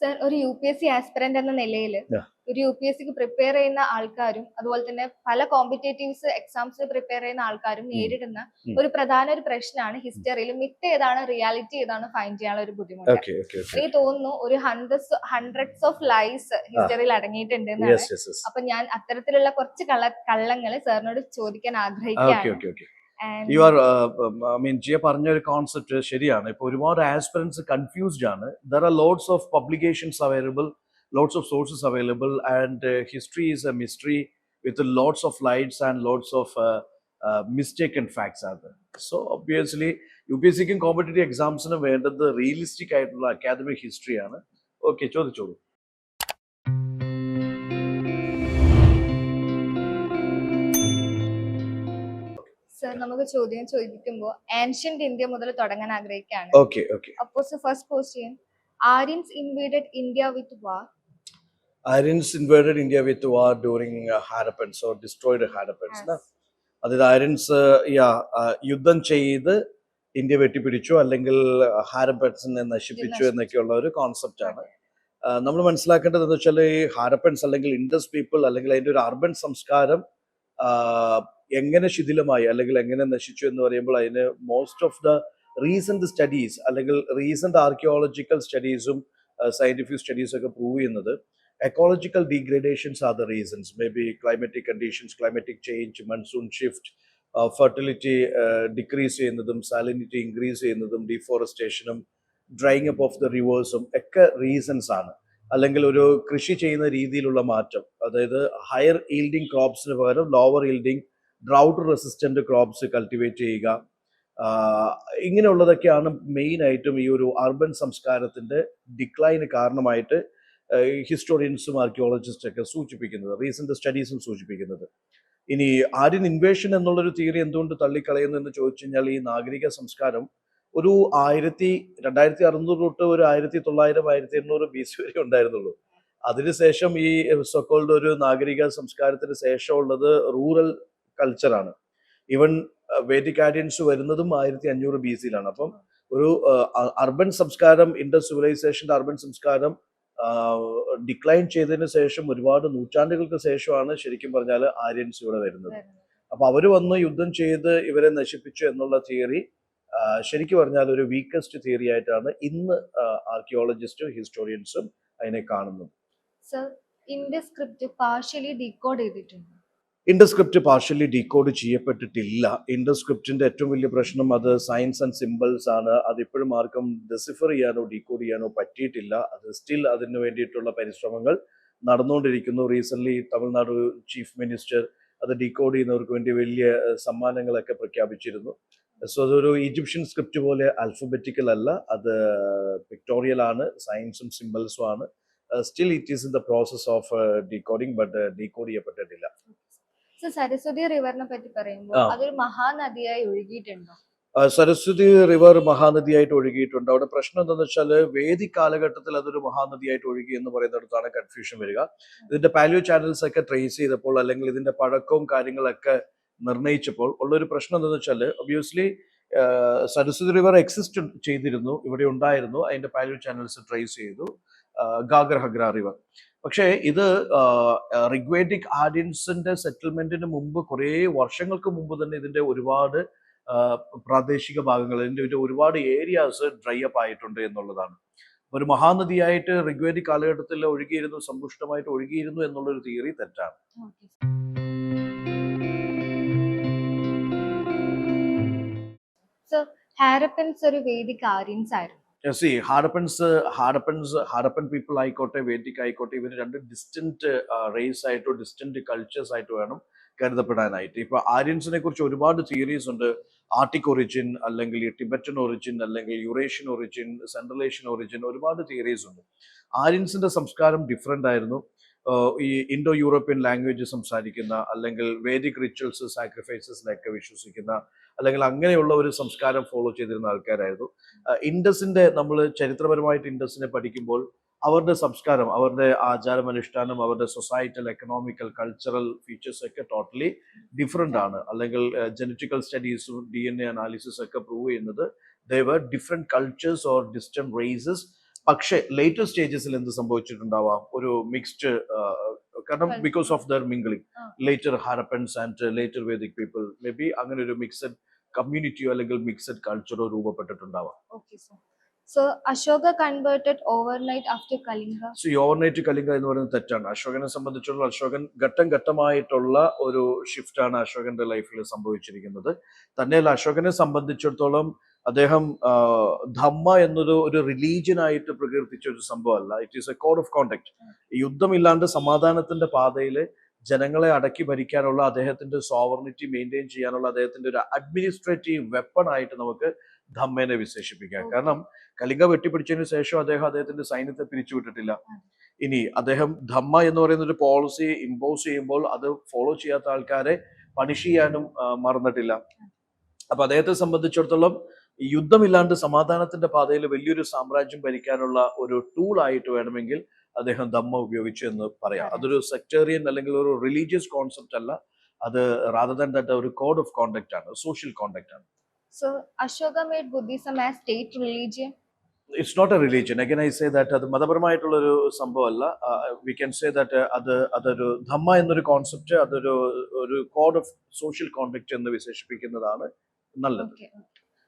Sir, ഒരു UPSC aspirant എന്ന നിലയിൽ Yeah. ഒരു UPSCക്ക് പ്രിപ്പയർ ചെയ്യുന്ന ആൾക്കാരും അതുപോലെ തന്നെ പല കോമ്പറ്റേറ്റീവ്സ് എക്സാംസിന് പ്രിപ്പയർ ചെയ്യുന്ന ആൾക്കാരും നേരിടുന്ന ഒരു പ്രധാന പ്രശ്നമാണ് ഹിസ്റ്ററിയിൽ മിത്ത് ഏതാണ് റിയാലിറ്റി ഏതാണ് ഫൈൻഡ് ചെയ്യാനുള്ള ഒരു ബുദ്ധിമുട്ട്. എനിക്ക് തോന്നുന്നു ഒരു ഹൺഡ്രഡ്സ് ഓഫ് ലൈസ് ഹിസ്റ്ററിയിൽ അടങ്ങിയിട്ടുണ്ട് എന്നാണ്. അപ്പൊ ഞാൻ അത്തരത്തിലുള്ള കുറച്ച് കള്ളങ്ങൾ സാറിനോട് ചോദിക്കാൻ ആഗ്രഹിക്കുകയാണ്. You are, I mean, Jia പറഞ്ഞ ഒരു കോൺസെപ്റ്റ് ശരിയാണ്. ഇപ്പോൾ ഒരുപാട് ആസ്പിറൻസ് കൺഫ്യൂസ്ഡ് ആണ്. There are lots of publications available, lots of sources available, and history is a mystery with lots of lights and lots of mistaken facts are there. So obviously UPSCക്കും competitive എക്സാംസിന് വേണ്ടത് realistic ആയിട്ടുള്ള academic history ആണ്. Okay, ചോദിച്ചോളൂ. Sir, നമുക്ക് ചോദ്യം ചോദിക്കുമ്പോൾ ancient India മുതൽ തുടങ്ങാൻ ആഗ്രഹിക്കുകയാണ്. അപ്പോൾ first question, Aryans invaded India with war. Aryans invaded India with war during Harappans or destroyed Harappans. അതായത് ആര്യൻസ് യുദ്ധം ചെയ്ത് ഇന്ത്യ വെട്ടിപ്പിടിച്ചു അല്ലെങ്കിൽ ഹാരപ്പൻസിനെ നശിപ്പിച്ചു എന്നൊക്കെയുള്ള ഒരു കോൺസെപ്റ്റ് ആണ്. നമ്മൾ മനസ്സിലാക്കേണ്ടത് എന്ന് വെച്ചാൽ ഈ ഹാരപ്പൻസ് അല്ലെങ്കിൽ ഇൻഡസ് പീപ്പിൾ അല്ലെങ്കിൽ അതിന്റെ ഒരു അർബൻ സംസ്കാരം എങ്ങനെ ശിഥിലമായി അല്ലെങ്കിൽ എങ്ങനെ നശിച്ചു എന്ന് പറയുമ്പോൾ അതിന് most of the recent studies അല്ലെങ്കിൽ റീസെന്റ് ആർക്കിയോളജിക്കൽ സ്റ്റഡീസും സയന്റിഫിക് സ്റ്റഡീസും ഒക്കെ പ്രൂവ് ചെയ്യുന്നത് ecological degradations are the reasons. Maybe climatic conditions, climatic change, monsoon shift, fertility decrease ചെയ്യുന്നതും salinity increase ചെയ്യുന്നതും deforestation, drying up of the rivers ഒക്കെ reasons ആണ്. അല്ലെങ്കിൽ ഒരു കൃഷി ചെയ്യുന്ന രീതിയിലുള്ള മാറ്റം, അതായത് ഹയർ ഈൽഡിങ് ക്രോപ്സിന് പകരം lower yielding drought resistant crops cultivate ചെയ്യുക, ഇങ്ങനെയുള്ളതൊക്കെയാണ് മെയിൻ ആയിട്ടും ഈ ഒരു അർബൻ സംസ്കാരത്തിന്റെ ഡിക്ലൈന് കാരണമായിട്ട് ഹിസ്റ്റോറിയൻസും ആർക്കിയോളജിസ്റ്റും ഒക്കെ സൂചിപ്പിക്കുന്നത്, റീസെന്റ് സ്റ്റഡീസും സൂചിപ്പിക്കുന്നത്. ഇനി ആര്യൻ ഇൻവേഷൻ എന്നുള്ളൊരു തിയറി എന്തുകൊണ്ട് തള്ളിക്കളയുന്നു എന്ന് ചോദിച്ചു കഴിഞ്ഞാൽ ഈ നാഗരിക സംസ്കാരം ഒരു 2600 തൊട്ട് ഒരു 1900 1800 BC വരെ ഉണ്ടായിരുന്നുള്ളൂ. അതിനുശേഷം ഈ സൊക്കോൾഡ് ഒരു നാഗരിക സംസ്കാരത്തിന് ശേഷമുള്ളത് റൂറൽ കൾച്ചറാണ്. ഈവൻ വേദിക് ആര്യൻസ് വരുന്നതും 1500 BC-യിലാണ്. അപ്പം ഒരു അർബൻ സംസ്കാരം, ഇൻഡസ് സിവിലൈസേഷന്റെ അർബൻ സംസ്കാരം ഡിക്ലൈൻ ചെയ്തതിന് ശേഷം ഒരുപാട് നൂറ്റാണ്ടുകൾക്ക് ശേഷമാണ് ശരിക്കും പറഞ്ഞാൽ ആര്യൻസ് ഇവിടെ വരുന്നത്. അപ്പൊ അവര് വന്ന് യുദ്ധം ചെയ്ത് ഇവരെ നശിപ്പിച്ചു എന്നുള്ള തിയറി ശരിക്കും പറഞ്ഞാൽ ഒരു വീക്കസ്റ്റ് തിയറി ആയിട്ടാണ് ഇന്ന് ആർക്കിയോളജിസ്റ്റും ഹിസ്റ്റോറിയൻസും അതിനെ കാണുന്നത്. ഇൻഡസ് സ്ക്രിപ്റ്റ് പാർഷ്യലി ഡീകോഡ് ചെയ്തിട്ടുണ്ട്. ഇൻഡസ് സ്ക്രിപ്റ്റ് പാർഷ്യലി ഡീകോഡ് ചെയ്യപ്പെട്ടിട്ടില്ല. ഇൻഡസ് സ്ക്രിപ്റ്റിന്റെ ഏറ്റവും വലിയ പ്രശ്നം അത് സയൻസ് ആൻഡ് സിമ്പിൾസ് ആണ്. അതിപ്പോഴും ആർക്കും ഡെസിഫർ ചെയ്യാനോ ഡീകോഡ് ചെയ്യാനോ പറ്റിയിട്ടില്ല. അത് സ്റ്റിൽ അതിന് വേണ്ടിയിട്ടുള്ള പരിശ്രമങ്ങൾ നടന്നുകൊണ്ടിരിക്കുന്നു. റീസെന്റ് തമിഴ്നാട് ചീഫ് മിനിസ്റ്റർ അത് ഡീകോഡ് ചെയ്യുന്നവർക്ക് വേണ്ടി വലിയ സമ്മാനങ്ങളൊക്കെ പ്രഖ്യാപിച്ചിരുന്നു. സോ അതൊരു ഈജിപ്ഷ്യൻ സ്ക്രിപ്റ്റ് പോലെ ആൽഫബറ്റിക്കൽ അല്ല, അത് പിക്ടോറിയൽ ആണ്, സയൻസും സിമ്പിൾസും ആണ്. Still it is in the process of decoding, but decode ചെയ്യപ്പെട്ടിട്ടില്ല. സരസ്വതി റിവറിനെ പറ്റി പറയുമ്പോൾ അതൊരു മഹാനദിയായി ഒഴുകിയിട്ടുണ്ടോ? സരസ്വതി റിവർ മഹാനദിയായിട്ട് ഒഴുകിയിട്ടുണ്ട്. അവിടെ പ്രശ്നം എന്താണെന്ന് വെച്ചാൽ വേദിക് കാലഘട്ടത്തിൽ അതൊരു മഹാനദിയായിട്ട് ഒഴുകി എന്ന് പറയുന്നിടത്താണ് കൺഫ്യൂഷൻ വരിക. ഇതിന്റെ പാലിയോ ചാനൽസ് ഒക്കെ ട്രേസ് ചെയ്തപ്പോൾ അല്ലെങ്കിൽ ഇതിന്റെ പഴക്കവും കാര്യങ്ങളൊക്കെ നിർണയിച്ചപ്പോൾ ഉള്ളൊരു പ്രശ്നം എന്താണെന്ന് വെച്ചാൽ ഒബ്വിയസ്ലി സരസ്വതി റിവർ എക്സിസ്റ്റ് ചെയ്തിരുന്നു, ഇവിടെ ഉണ്ടായിരുന്നു. അതിന്റെ പാലിയോ ചാനൽസ് ട്രേസ് ചെയ്തു, ഗാഗർ ഹഗ്ര റിവർ. പക്ഷേ ഇത് റിഗ്വേദിക് ആര്യൻസിന്റെ സെറ്റിൽമെന്റിന് മുമ്പ് കുറേ വർഷങ്ങൾക്ക് മുമ്പ് തന്നെ ഇതിന്റെ ഒരുപാട് പ്രാദേശിക ഭാഗങ്ങൾ, ഇതിന്റെ ഒരുപാട് ഏരിയാസ് ഡ്രൈ അപ്പ് ആയിട്ടുണ്ട് എന്നുള്ളതാണ്. ഒരു മഹാനദിയായിട്ട് റിഗ്വേദിക് കാലഘട്ടത്തിൽ ഒഴുകിയിരുന്നു, സമ്പുഷ്ടമായിട്ട് ഒഴുകിയിരുന്നു എന്നുള്ളൊരു തിയറി തെറ്റാണ്. ഹാരപ്പൻസ് ഒരു വേദിക് ആര്യൻസ് ആയിരുന്നു. See, ഹാരപ്പൻ പീപ്പിൾ ആയിക്കോട്ടെ വേദിക് ആയിക്കോട്ടെ, ഇവർ രണ്ട് ഡിസ്റ്റന്റ് റേസ് ആയിട്ടോ ഡിസ്റ്റന്റ് കൾച്ചേഴ്സ് ആയിട്ടോ വേണം കരുതപ്പെടാനായിട്ട്. ഇപ്പൊ ആര്യൻസിനെ കുറിച്ച് ഒരുപാട് തിയറീസ് ഉണ്ട്. ആർട്ടിക് ഒറിജിൻ അല്ലെങ്കിൽ ടിബറ്റൻ ഒറിജിൻ അല്ലെങ്കിൽ Eurasian origin, central Asian origin, ഒരുപാട് തിയറീസ് ഉണ്ട്. ആര്യൻസിന്റെ സംസ്കാരം ഡിഫറെന്റ് ആയിരുന്നു. ഈ ഇൻഡോ യൂറോപ്യൻ ലാംഗ്വേജ് സംസാരിക്കുന്ന അല്ലെങ്കിൽ വേദിക് റിച്വൽസ് സാക്രിഫൈസസിലൊക്കെ വിശ്വസിക്കുന്ന അല്ലെങ്കിൽ അങ്ങനെയുള്ള ഒരു സംസ്കാരം ഫോളോ ചെയ്തിരുന്ന ആൾക്കാരായിരുന്നു. ഇൻഡസിന്റെ നമ്മൾ ചരിത്രപരമായിട്ട് ഇൻഡസിനെ പഠിക്കുമ്പോൾ അവരുടെ സംസ്കാരം, അവരുടെ ആചാരമനുഷ്ഠാനം, അവരുടെ സൊസൈറ്റൽ, എക്കണോമിക്കൽ, കൾച്ചറൽ ഫീച്ചേഴ്സ് ഒക്കെ ടോട്ടലി ഡിഫറെന്റ് ആണ്. അല്ലെങ്കിൽ ജനറ്റിക്കൽ സ്റ്റഡീസും DNA അനാലിസിസ് ഒക്കെ പ്രൂവ് ചെയ്യുന്നത് they were different cultures or distant races പക്ഷേ ലേറ്റർ സ്റ്റേജസിൽ എന്ത് സംഭവിച്ചിട്ടുണ്ടാവാം, ഒരു മിക്സ്ഡ്, കാരണം because of their mingling later Harappans and later Vedic people may be അങ്ങനെ ഒരു മിക്സഡ് കമ്മ്യൂണിറ്റിയോ അല്ലെങ്കിൽ മിക്സഡ് കൾച്ചറോ രൂപപ്പെട്ടിട്ടുണ്ടാവാം. Okay, sir. So Ashoka converted overnight after Kalinga. So ഈ ഓവർനൈറ്റ് കലിംഗ എന്ന് പറയുന്നത് തെറ്റാണ്. അശോകനെ സംബന്ധിച്ചുള്ള അശോകൻ ഘട്ടം ഘട്ടമായിട്ടുള്ള ഒരു ഷിഫ്റ്റാണ് അശോകന്റെ ലൈഫിൽ സംഭവിച്ചിരിക്കുന്നത്. തന്നെയല്ല, അശോകനെ സംബന്ധിച്ചിടത്തോളം അദ്ദേഹം ധമ്മ എന്നൊരു ഒരു റിലീജിയൻ ആയിട്ട് പ്രകീർത്തിച്ച ഒരു സംഭവമല്ല. It is a code of conduct. യുദ്ധമില്ലാണ്ട് സമാധാനത്തിന്റെ പാതയിൽ ജനങ്ങളെ അടക്കി ഭരിക്കാനുള്ള അദ്ദേഹത്തിന്റെ സോവർണിറ്റി മെയിൻറ്റെയിൻ ചെയ്യാനുള്ള അദ്ദേഹത്തിന്റെ ഒരു അഡ്മിനിസ്ട്രേറ്റീവ് വെപ്പൺ ആയിട്ട് നമുക്ക് ധമ്മേനെ വിശേഷിപ്പിക്കാം. കാരണം കലിംഗ വെട്ടിപ്പിടിച്ചതിന് ശേഷം അദ്ദേഹത്തിന്റെ സൈന്യത്തെ പിരിച്ചുവിട്ടിട്ടില്ല. ഇനി അദ്ദേഹം ധമ്മ എന്ന് പറയുന്ന ഒരു പോളിസി ഇമ്പോസ് ചെയ്യുമ്പോൾ അത് ഫോളോ ചെയ്യാത്ത ആൾക്കാരെ പണിഷ് ചെയ്യാനും മറന്നിട്ടില്ല. അപ്പൊ അദ്ദേഹത്തെ സംബന്ധിച്ചിടത്തോളം യുദ്ധമില്ലാണ്ട് സമാധാനത്തിന്റെ പാതയിൽ വലിയൊരു സാമ്രാജ്യം ഭരിക്കാനുള്ള ഒരു ടൂൾ ആയിട്ട് വേണമെങ്കിൽ അദ്ദേഹം ധമ്മ ഉപയോഗിച്ചു എന്ന് പറയാം. അതൊരു സെക്ടേറിയൻ അല്ലെങ്കിൽ ഒരു റിലീജിയസ് കോൺസെപ്റ്റ് അല്ല, അത് റാദർ ദാൻ ദാറ്റ് ഒരു കോഡ് ഓഫ് കോണ്ടക്ട് ആണ്, സോഷ്യൽ കോണ്ടക്ട് ആണ്. So Ashoka made Buddhism as state religion. It's not a religion. Again I say that അത് മതപരമായിട്ടുള്ള ഒരു സംഭവമല്ല. വി ക്യാൻ സേ ദാറ്റ് അതൊരു ധമ്മ എന്നൊരു കോൺസെപ്റ്റ് അതൊരു ഒരു കോഡ് ഓഫ് സോഷ്യൽ കോണ്ടക്ട് എന്ന് വിശേഷിപ്പിക്കുന്നതാണ് നല്ലത്.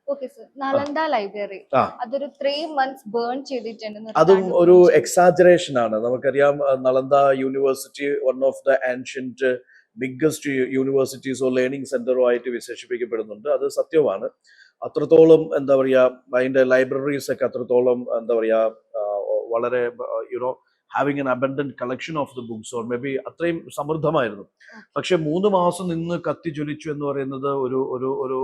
Okay, sir. Nalanda library. അതൊരു 3 months ബേൺ ചെയ്തിട്ടുണ്ട്. അതും ഒരു എക്സാജറേഷൻ ആണ്. നമുക്കറിയാം Nalanda university one of the ancient biggest യൂണിവേഴ്സിറ്റീസോ ലേണിംഗ് സെന്ററോ ആയിട്ട് വിശേഷിപ്പിക്കപ്പെടുന്നുണ്ട്. അത് സത്യമാണ്. അത്രത്തോളം എന്താ പറയാ, അതിന്റെ ലൈബ്രറീസ് ഒക്കെ അത്രത്തോളം എന്താ പറയാ, വളരെ you know having N abundant collection of the books or may be അത്രയും സമൃദ്ധമായിരുന്നു. പക്ഷെ 3 മാസം നിന്ന് കത്തി ജ്വലിച്ചു എന്ന് പറയുന്നത് ഒരു ഒരു ഒരു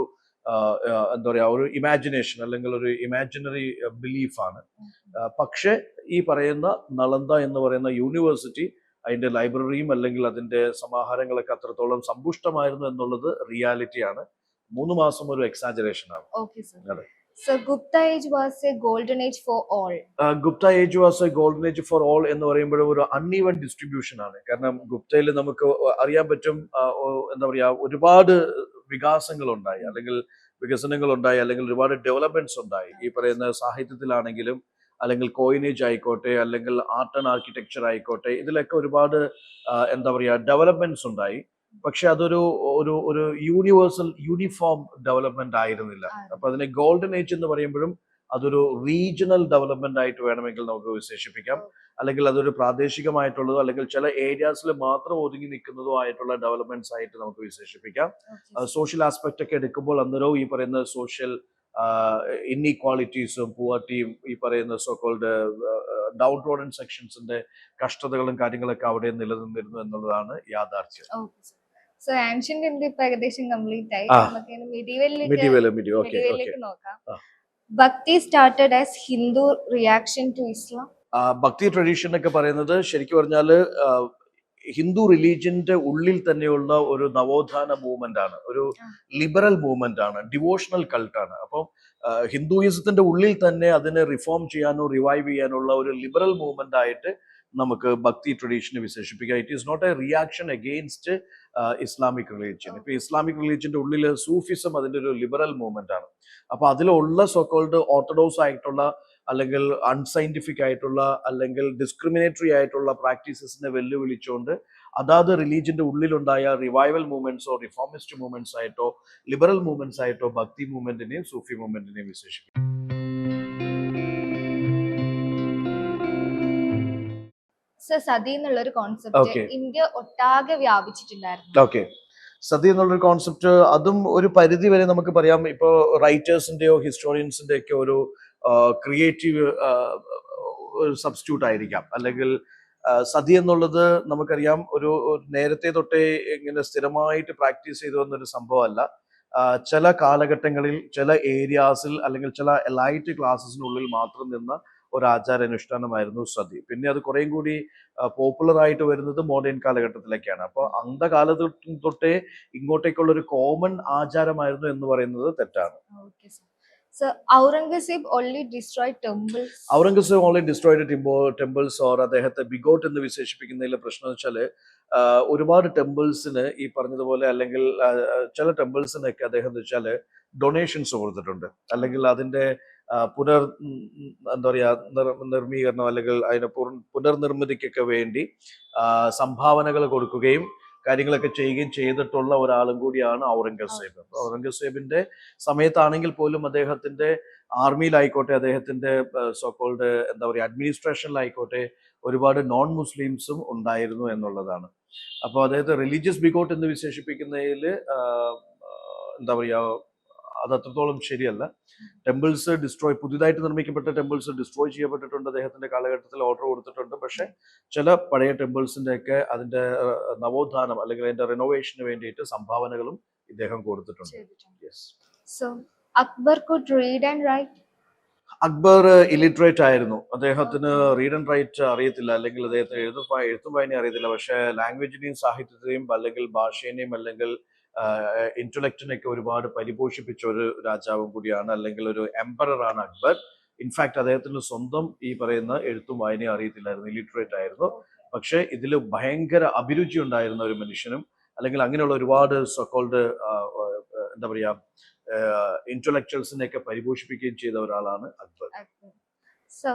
എന്താ പറയാ, ഒരു ഇമാജിനേഷൻ അല്ലെങ്കിൽ ഒരു ഇമാജിനറി ബിലീഫാണ്. പക്ഷെ ഈ പറയുന്ന നളന്ദ എന്ന് പറയുന്ന യൂണിവേഴ്സിറ്റി അതിന്റെ ലൈബ്രറിയും അല്ലെങ്കിൽ അതിന്റെ സമാഹാരങ്ങളൊക്കെ അത്രത്തോളം സമ്പുഷ്ടമായിരുന്നു എന്നുള്ളത് റിയാലിറ്റിയാണ്. 3 മാസം ഒരു എക്സാജറേഷൻ ആണ്. അതെ. So Gupta age was a golden age for all. Gupta age was A golden age for all എന്ന് പറയുമ്പോഴും ഒരു അൺഈവൻ ഡിസ്ട്രിബ്യൂഷൻ ആണ്. കാരണം ഗുപ്തയിൽ നമുക്ക് അറിയാൻ പറ്റും, എന്താ പറയാ, ഒരുപാട് വികാസങ്ങൾ ഉണ്ടായി അല്ലെങ്കിൽ വികസനങ്ങൾ ഉണ്ടായി അല്ലെങ്കിൽ ഒരുപാട് ഡെവലപ്മെന്റ്സ് ഉണ്ടായി. ഈ പറയുന്ന സാഹിത്യത്തിലാണെങ്കിലും അല്ലെങ്കിൽ കോയിനേജ് ആയിക്കോട്ടെ അല്ലെങ്കിൽ ആർട്ട് ആൻഡ് ആർക്കിടെക്ചർ ആയിക്കോട്ടെ, ഇതിലൊക്കെ ഒരുപാട് എന്താ പറയാ ഡെവലപ്മെന്റ്സ് ഉണ്ടായി. പക്ഷെ അതൊരു ഒരു ഒരു യൂണിവേഴ്സൽ യൂണിഫോം ഡെവലപ്മെന്റ് ആയിരുന്നില്ല. അപ്പൊ അതിനെ ഗോൾഡൻ ഏജ് എന്ന് പറയുമ്പോഴും അതൊരു റീജിയണൽ ഡെവലപ്മെന്റ് ആയിട്ട് വേണമെങ്കിൽ നമുക്ക് വിശേഷിപ്പിക്കാം. അല്ലെങ്കിൽ അതൊരു പ്രാദേശികമായിട്ടുള്ളതോ അല്ലെങ്കിൽ ചില ഏരിയാസിൽ മാത്രം ഒതുങ്ങി നിൽക്കുന്നതോ ആയിട്ടുള്ള ഡെവലപ്മെന്റ്സ് ആയിട്ട് നമുക്ക് വിശേഷിപ്പിക്കാം. സോഷ്യൽ ആസ്പെക്ട് ഒക്കെ എടുക്കുമ്പോൾ അന്നേരവും ഈ പറയുന്ന സോഷ്യൽ ഇൻഇക്വാളിറ്റീസും പുവർട്ടിയും ഈ പറയുന്ന സോകോൾഡ് ഡൗൺ റോഡൻ സെക്ഷൻസിന്റെ കഷ്ടതകളും കാര്യങ്ങളൊക്കെ അവിടെ നിലനിന്നിരുന്നു എന്നുള്ളതാണ് യാഥാർത്ഥ്യം. സോ ആൻഷ്യന്റ് ഇന്ത്യ ഇപ്പൊ ഏകദേശം കംപ്ലീറ്റ് ആയി. നമുക്ക് മെഡീവലിലേക്ക് നോക്കാം. Bhakti started as Hindu reaction to Islam. Bhakti tradition ഒക്കെ പറയുന്നത് ശരിക്കും പറഞ്ഞാല് ഹിന്ദു റിലീജിയന്റെ ഉള്ളിൽ തന്നെയുള്ള ഒരു നവോത്ഥാന മൂവ്മെന്റ് ആണ്, ഒരു ലിബറൽ മൂവ്മെന്റ് ആണ്, ഡിവോഷണൽ കൾട്ടാണ്. അപ്പം ഹിന്ദുയിസത്തിന്റെ ഉള്ളിൽ തന്നെ അതിനെ റിഫോം ചെയ്യാനോ റിവൈവ് ചെയ്യാനുള്ള ഒരു ലിബറൽ മൂവ്മെന്റ് ആയിട്ട് നമുക്ക് ഭക്തി ട്രഡീഷനെ വിശേഷിപ്പിക്കാം. It is not a reaction against Islamic religion. ഇപ്പൊ ഇസ്ലാമിക് റിലീജിയന്റെ ഉള്ളിൽ സൂഫിസം അതിന്റെ ഒരു ലിബറൽ മൂവ്മെന്റ് ആണ്. അപ്പൊ അതിലുള്ള സോക്കോൾഡ് ഓർത്തഡോക്സ് ആയിട്ടുള്ള അല്ലെങ്കിൽ അൺസയന്റിഫിക് ആയിട്ടുള്ള അല്ലെങ്കിൽ ഡിസ്ക്രിമിനേറ്ററി ആയിട്ടുള്ള പ്രാക്ടീസസിനെ വെല്ലുവിളിച്ചുകൊണ്ട് അതാത് റിലീജിയന്റെ ഉള്ളിലുണ്ടായ റിവൈവൽ മൂവ്മെന്റ്സോ റിഫോമിസ്റ്റ് മൂവ്മെന്റ്സ് ആയിട്ടോ ലിബറൽ മൂവ്മെന്റ്സ് ആയിട്ടോ ഭക്തി മൂവ്മെന്റിനെയും സൂഫി മൂവ്മെന്റിനെയും വിശേഷിപ്പിക്കും. സതി എന്നുള്ള ഒരു കോൺസെപ്റ്റ് ഇന്ത്യ ഒട്ടാകെ വ്യാപിച്ചിട്ടുണ്ടായിരുന്നു. ഓക്കെ, സതി എന്നുള്ളൊരു കോൺസെപ്റ്റ് അതും ഒരു പരിധി വരെ നമുക്ക് പറയാം. ഇപ്പോൾ റൈറ്റേഴ്സിന്റെയോ ഹിസ്റ്റോറിയൻസിന്റെ ഒക്കെ ഒരു ക്രിയേറ്റീവ് ഒരു സബ്സ്റ്റിറ്റ്യൂട്ട് ആയിരിക്കാം. അല്ലെങ്കിൽ സതി എന്നുള്ളത് നമുക്കറിയാം ഒരു നേരത്തെ തൊട്ടേ ഇങ്ങനെ സ്ഥിരമായിട്ട് പ്രാക്ടീസ് ചെയ്തു വന്നൊരു സംഭവമല്ല. ചില കാലഘട്ടങ്ങളിൽ ചില ഏരിയാസിൽ അല്ലെങ്കിൽ ചില എലൈറ്റ് ക്ലാസ്സസിനുള്ളിൽ മാത്രം നിന്ന ഒരു ആചാരാനുഷ്ഠാനമായിരുന്നു സതി. പിന്നെ അത് കുറേയും കൂടി പോപ്പുലർ ആയിട്ട് വരുന്നത് മോഡേൺ കാലഘട്ടത്തിലേക്കാണ്. അപ്പോൾ അന്ധകാലത്ത് തൊട്ടേ ഇങ്ങോട്ടേക്കുള്ള ഒരു കോമൺ ആചാരമായിരുന്നു എന്ന് പറയുന്നത് തെറ്റാണ്. So Aurangzeb only destroyed temples. Aurangzeb only destroyed temples or അദ്ദേഹത്തെ ബിഗോട്ട് എന്ന് വിശേഷിപ്പിക്കുന്നതിലെ പ്രശ്നം വെച്ചാൽ ഒരുപാട് ടെമ്പിൾസിന് ഈ പറഞ്ഞതുപോലെ അല്ലെങ്കിൽ ചില ടെമ്പിൾസിനൊക്കെ അദ്ദേഹം എന്ന് വെച്ചാൽ ഡൊണേഷൻസ് കൊടുത്തിട്ടുണ്ട്. അല്ലെങ്കിൽ അതിന്റെ എന്താ പറയാ നിർമ്മീകരണം അല്ലെങ്കിൽ അതിന് പുനർനിർമ്മിതിക്കൊക്കെ വേണ്ടി സംഭാവനകൾ കൊടുക്കുകയും കാര്യങ്ങളൊക്കെ ചെയ്യുകയും ചെയ്തിട്ടുള്ള ഒരാളും കൂടിയാണ് ഔറംഗസേബ്. അപ്പൊ ഔറംഗസേബിന്റെ സമയത്താണെങ്കിൽ പോലും അദ്ദേഹത്തിന്റെ ആർമിയിലായിക്കോട്ടെ, അദ്ദേഹത്തിന്റെ സോക്കോൾഡ് എന്താ പറയുക അഡ്മിനിസ്ട്രേഷനിലായിക്കോട്ടെ ഒരുപാട് നോൺ മുസ്ലിംസും ഉണ്ടായിരുന്നു എന്നുള്ളതാണ്. അപ്പോൾ അദ്ദേഹത്തെ റിലീജിയസ് ബിഗോട്ട് എന്ന് വിശേഷിപ്പിക്കുന്നതിൽ എന്താ പറയുക അത് അത്രത്തോളം ശരിയല്ല. ടെമ്പിൾസ് പുതിയതായിട്ട് നിർമ്മിക്കപ്പെട്ട ടെമ്പിൾസ് ഡിസ്ട്രോയ് ചെയ്യപ്പെട്ടിട്ടുണ്ട്, അദ്ദേഹത്തിന്റെ കാലഘട്ടത്തിൽ ഓർഡർ കൊടുത്തിട്ടുണ്ട്. പക്ഷെ ചില പഴയ ടെമ്പിൾസിന്റെ ഒക്കെ അതിന്റെ നവോത്ഥാനം അല്ലെങ്കിൽ അതിന്റെ റിനോവേഷന് വേണ്ടിയിട്ട് സംഭാവനകളും ഇദ്ദേഹം കൊടുത്തിട്ടുണ്ട്. Yes. So Akbar could read and write. Akbar illiterate ആയിരുന്നു. അദ്ദേഹത്തിന് റീഡ് ആൻഡ് റൈറ്റ് അറിയത്തില്ല, അല്ലെങ്കിൽ അദ്ദേഹത്തിന് എഴുത്തും വായനയും അറിയത്തില്ല. പക്ഷെ ലാംഗ്വേജിനെയും സാഹിത്യത്തെയും അല്ലെങ്കിൽ ഭാഷേനെയും അല്ലെങ്കിൽ ഇന്റലക്റ്റിനെയൊക്കെ ഒരുപാട് പരിപോഷിപ്പിച്ച ഒരു രാജാവും കൂടിയാണ്, അല്ലെങ്കിൽ ഒരു എംപററാണ് അക്ബർ. ഇൻഫാക്ട് അദ്ദേഹത്തിന് സ്വന്തം ഈ പറയുന്ന എഴുത്തും വായനയും അറിയത്തില്ലായിരുന്നു, ഇലിറ്ററേറ്റ് ആയിരുന്നു. പക്ഷെ ഇതിൽ ഭയങ്കര അഭിരുചി ഉണ്ടായിരുന്ന ഒരു മനുഷ്യനും, അല്ലെങ്കിൽ അങ്ങനെയുള്ള ഒരുപാട് സോക്കോൾഡ് എന്താ പറയാ ഇന്റലക്ച്വൽസിനെയൊക്കെ പരിപോഷിപ്പിക്കുകയും ചെയ്ത ഒരാളാണ് Akbar. So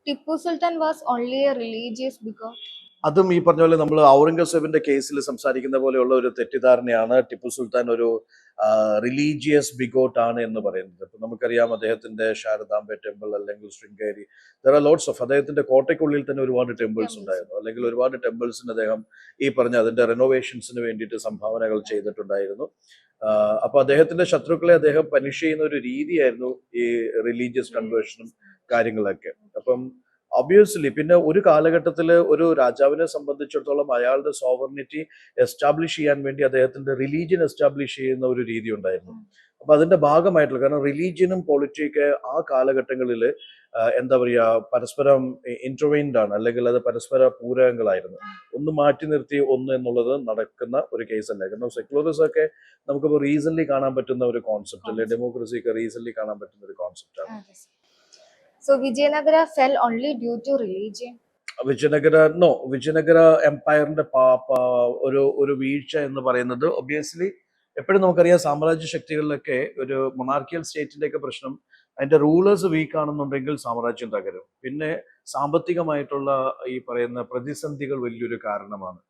Tipu Sultan was only a religious bigot. അതും ഈ പറഞ്ഞ പോലെ നമ്മൾ ഔറംഗസേബിന്റെ കേസിൽ സംസാരിക്കുന്ന പോലെയുള്ള ഒരു തെറ്റിദ്ധാരണയാണ് ടിപ്പു സുൽത്താൻ ഒരു റിലീജിയസ് ബിഗോട്ട് ആണ് എന്ന് പറയുന്നത്. ഇപ്പൊ നമുക്കറിയാം അദ്ദേഹത്തിന്റെ ശാരദാംബ ടെമ്പിൾ അല്ലെങ്കിൽ Sringeri, there are lots of, അദ്ദേഹത്തിന്റെ കോട്ടയ്ക്കുള്ളിൽ തന്നെ ഒരുപാട് ടെമ്പിൾസ് ഉണ്ടായിരുന്നു, അല്ലെങ്കിൽ ഒരുപാട് ടെമ്പിൾസിന് അദ്ദേഹം ഈ പറഞ്ഞ അതിന്റെ റെനോവേഷൻസിന് വേണ്ടിയിട്ട് സംഭാവനകൾ ചെയ്തിട്ടുണ്ടായിരുന്നു. അപ്പൊ അദ്ദേഹത്തിന്റെ ശത്രുക്കളെ അദ്ദേഹം പനിഷ് ചെയ്യുന്ന ഒരു രീതിയായിരുന്നു ഈ റിലീജിയസ് കൺവേർഷനും കാര്യങ്ങളൊക്കെ. അപ്പം ഒബ്വിയസ്ലി പിന്നെ ഒരു കാലഘട്ടത്തിൽ ഒരു രാജാവിനെ സംബന്ധിച്ചിടത്തോളം അയാളുടെ സോവർണിറ്റി എസ്റ്റാബ്ലിഷ് ചെയ്യാൻ വേണ്ടി അദ്ദേഹത്തിന്റെ റിലീജിയൻ എസ്റ്റാബ്ലിഷ് ചെയ്യുന്ന ഒരു രീതി ഉണ്ടായിരുന്നു. അപ്പൊ അതിന്റെ ഭാഗമായിട്ടുള്ള, കാരണം റിലീജിയനും പൊളിറ്റിക്ക് ആ കാലഘട്ടങ്ങളിൽ എന്താ പറയുക പരസ്പരം ഇന്റർവെയിൻഡ് ആണ്, അല്ലെങ്കിൽ അത് പരസ്പര പൂരകങ്ങളായിരുന്നു. ഒന്ന് മാറ്റി നിർത്തി ഒന്ന് എന്നുള്ളത് നടക്കുന്ന ഒരു കേസല്ല. കാരണം സെക്യുലറിസം ഒക്കെ നമുക്കിപ്പോൾ റീസൺലി കാണാൻ പറ്റുന്ന ഒരു കോൺസെപ്റ്റ് അല്ലെ, ഡെമോക്രസി ഒക്കെ റീസൺലി കാണാൻ പറ്റുന്ന ഒരു കോൺസെപ്റ്റ് ആണ്. So Vijayanagara fell only due to religion. Vijayanagara എംപയറിന്റെ ഒരു വീഴ്ച എന്ന് പറയുന്നത് ഒബ്വിയസ്ലി എപ്പോഴും നമുക്കറിയാം സാമ്രാജ്യ ശക്തികളിലൊക്കെ ഒരു മൊണാർക്കിയൽ സ്റ്റേറ്റിന്റെ ഒക്കെ പ്രശ്നം അതിന്റെ റൂളേഴ്സ് വീക്ക് ആണെന്നുണ്ടെങ്കിൽ സാമ്രാജ്യം തകരും. പിന്നെ സാമ്പത്തികമായിട്ടുള്ള ഈ പറയുന്ന പ്രതിസന്ധികൾ വലിയൊരു കാരണമാണ്.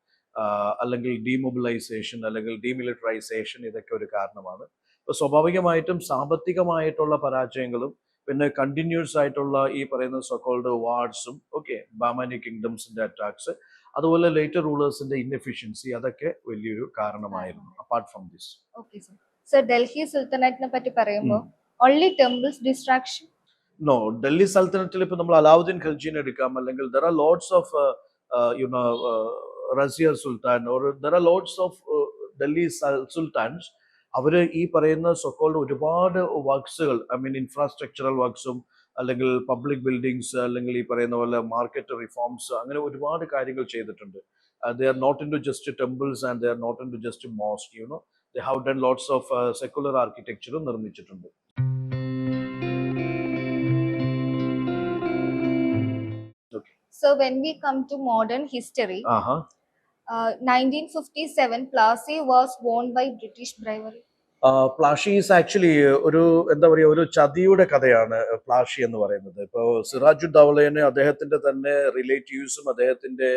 അല്ലെങ്കിൽ ഡീമൊബിലൈസേഷൻ അല്ലെങ്കിൽ ഡീമിലിറ്ററൈസേഷൻ ഇതൊക്കെ ഒരു കാരണമാണ്. അപ്പൊ സ്വാഭാവികമായിട്ടും സാമ്പത്തികമായിട്ടുള്ള പരാജയങ്ങളും പിന്നെ കണ്ടിന്യൂസ് ആയിട്ടുള്ള ഈ പറയുന്ന സോക്കോൾഡ് വാർഡ്സും ഓക്കെ ബാമാനി കിങ്ഡംസിന്റെ അറ്റാക്സ്, അതുപോലെ ലേറ്റർ റൂളേഴ്സിന്റെ ഇൻഎഫിഷ്യൻസി, അതൊക്കെ വലിയൊരു കാരണമായിരുന്നു. Apart from this. Okay, sir. So Delhi Sultanate പറ്റി പറയുമ്പോൾ only temples distraction. No, Delhi സൽത്തനത്തിൽ ഇപ്പൊ നമ്മൾ അലാവുദ്ദീൻ ഖൽജീനെ എടുക്കാം, അല്ലെങ്കിൽ there are lots of Razia Sultan, or there are lots of Delhi sultans. അവര് ഈ പറയുന്ന സൊക്കോൾഡ് ഒരുപാട് വർക്ക്സുകൾ, ഐ മീൻ ഇൻഫ്രാസ്ട്രക്ചറൽ വർക്ക്സും അല്ലെങ്കിൽ പബ്ലിക് ബിൽഡിങ്സ് അല്ലെങ്കിൽ ഈ പറയുന്ന പോലെ മാർക്കറ്റ് റിഫോംസ്, അങ്ങനെ ഒരുപാട് കാര്യങ്ങൾ ചെയ്തിട്ടുണ്ട്. They are not into just temples and they are not into just mosque, you know they have done lots of secular ആർക്കിടെക്ചറും നിർമ്മിച്ചിട്ടുണ്ട്. So when we come to modern history, 1957 Plassey was won by British bribery. Plassey is actually ഒരു എന്താ പറയുക ഒരു ചതിയുടെ കഥയാണ് പ്ലാഷി എന്ന് പറയുന്നത്. ഇപ്പോൾ സിറാജുദ്ദൗലനെ അദ്ദേഹത്തിന്റെ തന്നെ റിലേറ്റീവ്സും അദ്ദേഹത്തിന്റെ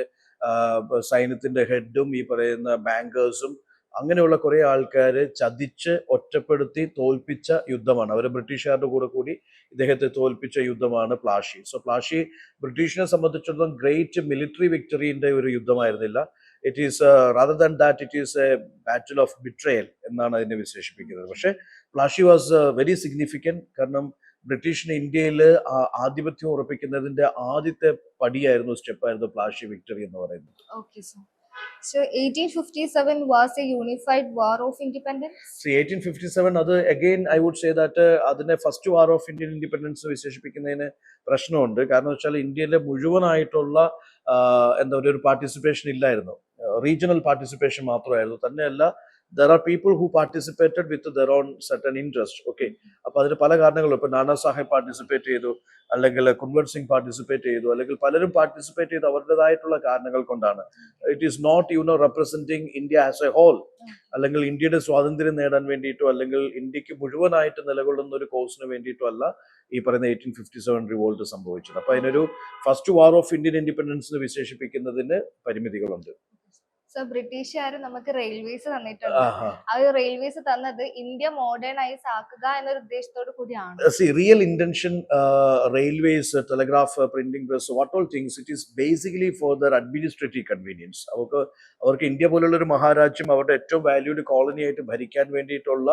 സൈന്യത്തിന്റെ ഹെഡും ഈ പറയുന്ന ബാങ്കേഴ്സും അങ്ങനെയുള്ള കുറെ ആൾക്കാര് ചതിച്ച് ഒറ്റപ്പെടുത്തി തോൽപ്പിച്ച യുദ്ധമാണ്. അവർ ബ്രിട്ടീഷുകാരുടെ കൂടെ കൂടി ഇദ്ദേഹത്തെ തോൽപ്പിച്ച യുദ്ധമാണ് പ്ലാഷി. സോ പ്ലാഷി ബ്രിട്ടീഷിനെ സംബന്ധിച്ചിടത്തോളം ഗ്രേറ്റ് മിലിറ്ററി വിക്ടറിന്റെ ഒരു യുദ്ധമായിരുന്നില്ല. It is rather than that it is a battle of betrayal എന്നാണ് അതിനെ വിശേഷിപ്പിക്കുന്നത്. പക്ഷെ പ്ലാഷി വാസ് വെരി സിഗ്നിഫിക്കൻറ്റ്, കാരണം ബ്രിട്ടീഷിന് ഇന്ത്യയിൽ ആധിപത്യം ഉറപ്പിക്കുന്നതിന്റെ ആദ്യത്തെ പടിയായിരുന്നു, സ്റ്റെപ്പായിരുന്നു പ്ലാഷി വിക്ടറി എന്ന് പറയുന്നത്. Okay, sir. So 1857 was a unified war of independence. 1857 അത് again I would say that അതിനെ first war of Indian independence വിശേഷിപ്പിക്കുന്നതിന് പ്രശ്നമുണ്ട്. കാരണം വെച്ചാൽ ഇന്ത്യയിലെ മുഴുവനായിട്ടുള്ള എന്താ പറയുക ഒരു പാർട്ടിസിപ്പേഷൻ ഇല്ലായിരുന്നു, റീജിയണൽ പാർട്ടിസിപ്പേഷൻ മാത്രമായിരുന്നു. തന്നെയല്ല there are people who participated with their own certain interest. Okay, അപ്പൊ അതിന് പല കാരണങ്ങളും, ഇപ്പൊ നാനാ സാഹേബ് പാർട്ടിസിപ്പേറ്റ് ചെയ്തു, അല്ലെങ്കിൽ കുൻവർ സിംഗ് പാർട്ടിസിപ്പേറ്റ് ചെയ്തു, അല്ലെങ്കിൽ പലരും പാർട്ടിസിപ്പേറ്റ് ചെയ്ത് അവരുടേതായിട്ടുള്ള കാരണങ്ങൾ കൊണ്ടാണ്. It is not representing India as a whole, അല്ലെങ്കിൽ ഇന്ത്യയുടെ സ്വാതന്ത്ര്യം നേടാൻ വേണ്ടിയിട്ടോ അല്ലെങ്കിൽ ഇന്ത്യക്ക് മുഴുവനായിട്ട് നിലകൊള്ളുന്ന ഒരു കോസിന് വേണ്ടിയിട്ടോ അല്ല ഈ പറയുന്ന 1857 റിവോൾട്ട് സംഭവിച്ചത്. അപ്പൊ അതിനൊരു first war of Indian independence വിശേഷിപ്പിക്കുന്നതിന് പരിമിതികളുണ്ട്. സോ ബ്രിട്ടീഷുകാർ നമുക്ക് റെയിൽവേസ് തന്നിട്ടുണ്ട്. ആഹാ. ആ റെയിൽവേസ് തന്നത് ഇന്ത്യ മോഡേണൈസ് ആക്കുക എന്നൊരു ഉദ്ദേശത്തോടു കൂടിയാണ്. See, real intention, railways, telegraph, printing press, what all things, it is basically for their administrative convenience. അവർക്ക് ഇന്ത്യ പോലുള്ള ഒരു മഹാരാജ്യം അവരുടെ ഏറ്റവും വാല്യൂഡ് കോളനി ആയിട്ട് ഭരിക്കാൻ വേണ്ടിയിട്ടുള്ള,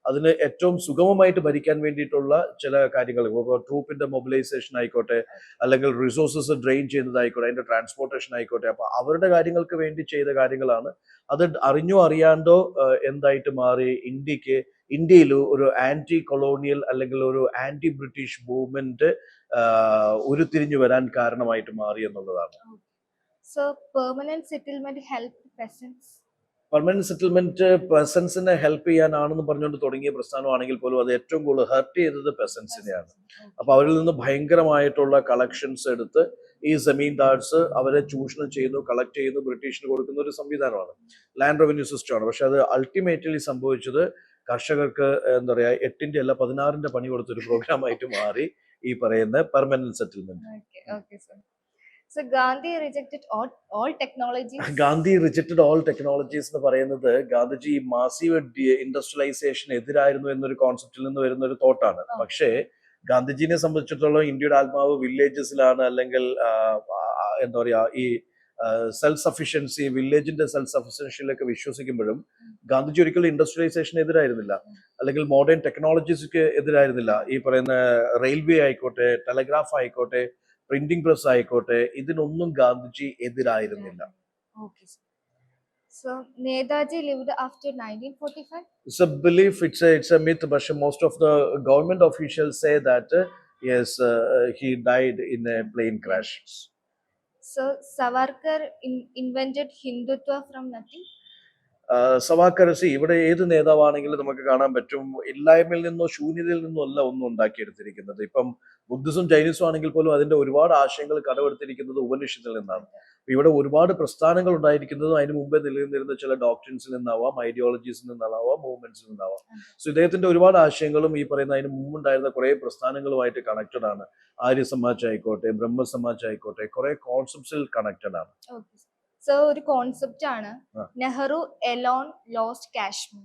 അതിന് ഏറ്റവും സുഗമമായിട്ട് ഭരിക്കാൻ വേണ്ടിയിട്ടുള്ള ചില കാര്യങ്ങൾ, ട്രൂപ്പിന്റെ മൊബിലൈസേഷൻ ആയിക്കോട്ടെ, അല്ലെങ്കിൽ റിസോഴ്സസ് ഡ്രെയിൻ ചെയ്യുന്നതായിക്കോട്ടെ, അതിന്റെ ട്രാൻസ്പോർട്ടേഷൻ ആയിക്കോട്ടെ, അപ്പൊ അവരുടെ കാര്യങ്ങൾക്ക് വേണ്ടി ചെയ്ത കാര്യങ്ങളാണ്. അത് അറിഞ്ഞോ അറിയാണ്ടോ എന്തായിട്ട് മാറി, ഇന്ത്യയിൽ ഒരു ആന്റി കൊളോണിയൽ അല്ലെങ്കിൽ ഒരു ആന്റി ബ്രിട്ടീഷ് മൂവ്മെന്റ് ഉരുത്തിരിഞ്ഞു വരാൻ കാരണമായിട്ട് മാറി എന്നുള്ളതാണ്. So permanent settlement help peasants. Permanent settlement പെസൻസിനെ ഹെൽപ്പ് ചെയ്യാനാണെന്ന് പറഞ്ഞുകൊണ്ട് തുടങ്ങിയ പ്രസ്ഥാനമാണെങ്കിൽ പോലും അത് ഏറ്റവും കൂടുതൽ ഹെർട്ട് ചെയ്തത് പെസൻസിനെയാണ്. അപ്പൊ അവരിൽ നിന്ന് ഭയങ്കരമായിട്ടുള്ള കളക്ഷൻസ് എടുത്ത് ഈ ജമീൻദാർസ് അവരെ ചൂഷണം ചെയ്യുന്നു, കളക്ട് ചെയ്യുന്നു, ബ്രിട്ടീഷിന് കൊടുക്കുന്ന ഒരു സംവിധാനമാണ്, ലാൻഡ് റവന്യൂ സിസ്റ്റമാണ്. പക്ഷെ അത് അൾട്ടിമേറ്റ്ലി സംഭവിച്ചത് കർഷകർക്ക് എന്താ പറയാ 8ന്റെ അല്ല 16ന്റെ പണി കൊടുത്തൊരു പ്രോഗ്രാം ആയിട്ട് മാറി ഈ പറയുന്ന permanent settlement. So Gandhi rejected all technologies. Gandhi rejected all technologies എന്ന് പറയുന്നത് ഗാന്ധിജി മാസീവ് ഇൻഡസ്ട്രിയലൈസേഷൻ എതിരായിരുന്നു എന്നൊരു കോൺസെപ്റ്റിൽ നിന്ന് വരുന്ന ഒരു തോട്ടാണ്. പക്ഷേ ഗാന്ധിജിനെ സംബന്ധിച്ചിടത്തോളം ഇന്ത്യയുടെ ആത്മാവ് വില്ലേജസിലാണ്, അല്ലെങ്കിൽ എന്താ പറയാ ഈ സെൽഫ് സഫിഷ്യൻസി, വില്ലേജിന്റെ സെൽഫ് സഫിഷ്യൻസിയിലൊക്കെ വിശ്വസിക്കുമ്പോഴും ഗാന്ധിജി ഒരിക്കലും ഇൻഡസ്ട്രിയലൈസേഷൻ എതിരായിരുന്നില്ല, അല്ലെങ്കിൽ മോഡേൺ ടെക്നോളജീസ്ക്ക് എതിരായിരുന്നില്ല. ഈ പറയുന്ന റെയിൽവേ ആയിക്കോട്ടെ, ടെലഗ്രാഫ് ആയിക്കോട്ടെ, പ്രിന്റിംഗ് പ്രസ് ആയിക്കോട്ടെ, ഇതിനൊന്നും Gandhiji എതിരായിരുന്നില്ല. So Netaji lived after 1945. It's a belief, it's a myth, but most of the government officials say that yes, he died in a plane crash. So Savarkar invented Hindutva from nothing. സവാക്കരസി ഇവിടെ ഏത് നേതാവാണെങ്കിലും നമുക്ക് കാണാൻ പറ്റും, ഇല്ലായ്മയിൽ നിന്നോ ശൂന്യതയിൽ നിന്നോ അല്ല ഒന്നും ഉണ്ടാക്കിയെടുത്തിരിക്കുന്നത്. ഇപ്പം ബുദ്ധിസം ചൈനീസും ആണെങ്കിൽ പോലും അതിന്റെ ഒരുപാട് ആശയങ്ങൾ കടമെടുത്തിരിക്കുന്നത് ഉപനിഷത്തിൽ നിന്നാണ്. ഇവിടെ ഒരുപാട് പ്രസ്ഥാനങ്ങൾ ഉണ്ടായിരിക്കുന്നതും അതിന് മുമ്പേ നിലനിന്നിരുന്ന ചില ഡോക്ട്രിൻസിൽ നിന്നാവാം, ഐഡിയോളജീസിൽ നിന്നാവാം, മൂവ്മെന്റ്സിൽ നിന്നാവാം. സോ ഇദ്ദേഹത്തിന്റെ ഒരുപാട് ആശയങ്ങളും ഈ പറയുന്ന അതിന് മുമ്പുണ്ടായിരുന്ന കുറെ പ്രസ്ഥാനങ്ങളുമായിട്ട് കണക്റ്റഡ് ആണ്. ആര്യ സമാജ് ആയിക്കോട്ടെ, ബ്രഹ്മ സമാജ് ആയിക്കോട്ടെ, കുറെ കോൺസെപ്റ്റ്സിൽ കണക്റ്റഡ് ആണ്. സോ ഒരു കോൺസെപ്റ്റ് ആണ് Nehru alone lost Kashmir.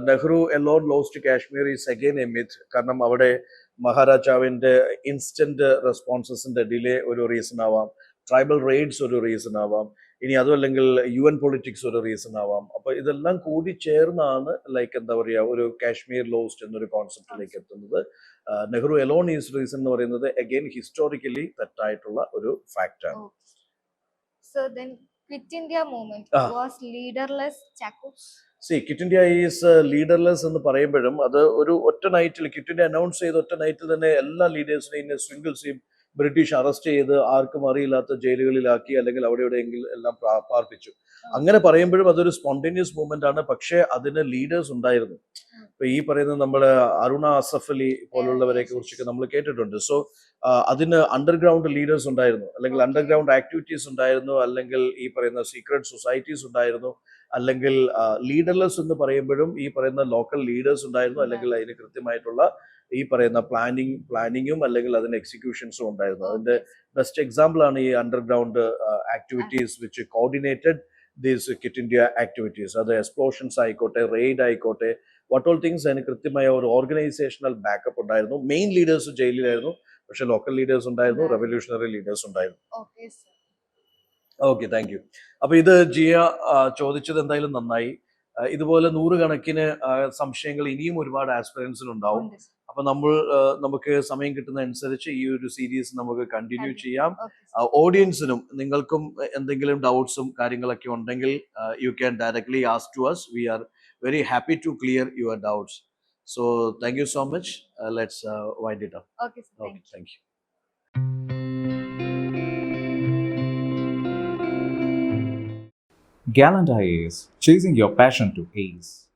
Nehru alone lost Kashmir is again a myth. കാരണം അവിടെ മഹാരാജാവിന്റെ ഇൻസ്റ്റന്റ് റെസ്പോൺസസിന്റെ ഡിലേ ഒരു റീസൺ ആവാം, ട്രൈബൽ റെയ്ഡ്സ് ഒരു റീസൺ ആവാം, ഇനി അതുമല്ലെങ്കിൽ UN പൊളിറ്റിക്സ് ഒരു റീസൺ ആവാം. അപ്പൊ ഇതെല്ലാം കൂടി ചേർന്നാണ് ലൈക്ക് എന്താ പറയുക ഒരു കാശ്മീർ ലോസ്റ്റ് എന്നൊരു കോൺസെപ്റ്റിലേക്ക് എത്തുന്നത്. നെഹ്റു എലോൺ ഈസ് റീസൺ എന്ന് പറയുന്നത് അഗൈൻ ഹിസ്റ്റോറിക്കലി തെറ്റായിട്ടുള്ള ഒരു ഫാക്റ്റാണ്. So then Quit India movement was leaderless Chakos. Quit India is leaderless എന്ന് പറയുമ്പോഴും അത് ഒരു ഒറ്റ നൈറ്റിൽ ക്വിറ്റ് ഇന്ത്യ അനൗൺസ് ചെയ്ത ഒറ്റ നൈറ്റിൽ തന്നെ എല്ലാ ലീഡേഴ്സിനെയും സിംഗിൾസിയും ബ്രിട്ടീഷ് അറസ്റ്റ് ചെയ്ത് ആർക്കും അറിയില്ലാത്ത ജയിലുകളിലാക്കി, അല്ലെങ്കിൽ അവിടെ എവിടെയെങ്കിലും എല്ലാം പാർപ്പിച്ചു. അങ്ങനെ പറയുമ്പോഴും അതൊരു സ്പോണ്ടേനിയസ് മൂവ്മെന്റ് ആണ്. പക്ഷേ അതിന് ലീഡേഴ്സ് ഉണ്ടായിരുന്നു. ഇപ്പൊ ഈ പറയുന്ന നമ്മുടെ അരുണ അസഫ് അലി പോലുള്ളവരെ കുറിച്ചൊക്കെ നമ്മൾ കേട്ടിട്ടുണ്ട്. സോ അതിന് അണ്ടർഗ്രൗണ്ട് ലീഡേഴ്സ് ഉണ്ടായിരുന്നു, അല്ലെങ്കിൽ അണ്ടർഗ്രൗണ്ട് ആക്ടിവിറ്റീസ് ഉണ്ടായിരുന്നു, അല്ലെങ്കിൽ ഈ പറയുന്ന സീക്രട്ട് സൊസൈറ്റീസ് ഉണ്ടായിരുന്നു, അല്ലെങ്കിൽ ലീഡർലെസ് എന്ന് പറയുമ്പോഴും ഈ പറയുന്ന ലോക്കൽ ലീഡേഴ്സ് ഉണ്ടായിരുന്നു, അല്ലെങ്കിൽ അതിന് കൃത്യമായിട്ടുള്ള ഈ പറയുന്ന പ്ലാനിങ്ങും അല്ലെങ്കിൽ അതിന്റെ എക്സിക്യൂഷൻസും ഉണ്ടായിരുന്നു. അതിന്റെ ബെസ്റ്റ് എക്സാമ്പിൾ ആണ് ഈ underground activities which coordinated these quit India activities. അത് എക്സ്പ്ലോഷൻസ് ആയിക്കോട്ടെ, റെയ്ഡ് ആയിക്കോട്ടെ, വാട്ട് ഓൾ തിങ്സ്, അതിന് കൃത്യമായ ഒരു ഓർഗനൈസേഷണൽ ബാക്കപ്പ് ഉണ്ടായിരുന്നു. മെയിൻ ലീഡേഴ്സ് ജയിലിലായിരുന്നു, പക്ഷെ ലോക്കൽ ലീഡേഴ്സ് ഉണ്ടായിരുന്നു, റെവല്യൂഷണറി ലീഡേഴ്സ് ഉണ്ടായിരുന്നു. Okay, thank you. അപ്പൊ ഇത് ജിയ ചോദിച്ചത് എന്തായാലും നന്നായി. ഇതുപോലെ നൂറുകണക്കിന് സംശയങ്ങൾ ഇനിയും ഒരുപാട് ആസ്പിറൻസിനുണ്ടാവും. അപ്പൊ നമുക്ക് സമയം കിട്ടുന്ന അനുസരിച്ച് ഈ ഒരു സീരീസ് നമുക്ക് കണ്ടിന്യൂ ചെയ്യാം. ഓഡിയൻസിനും നിങ്ങൾക്കും എന്തെങ്കിലും ഡൗട്ട്സും കാര്യങ്ങളൊക്കെ ഉണ്ടെങ്കിൽ you can directly ask to us. We are very happy to clear your doubts. So thank you so much. Let's wind it up. Okay, sir. Thank you. Gallant IAS, chasing your passion to ace.